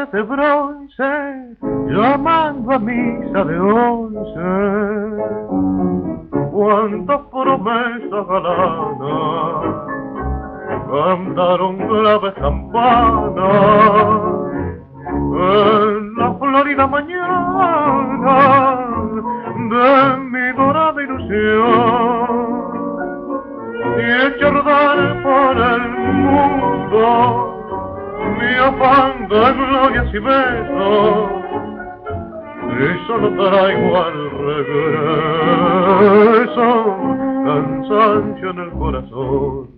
estrellas de bronce, llamando a misa de 11. Cuántas promesas galanas cantaron graves campanas en la florida mañana de mi dorada ilusión. Y echa a rodar por el mundo mi afán de glorias y besos, y solo traigo al regreso cansancio en el corazón.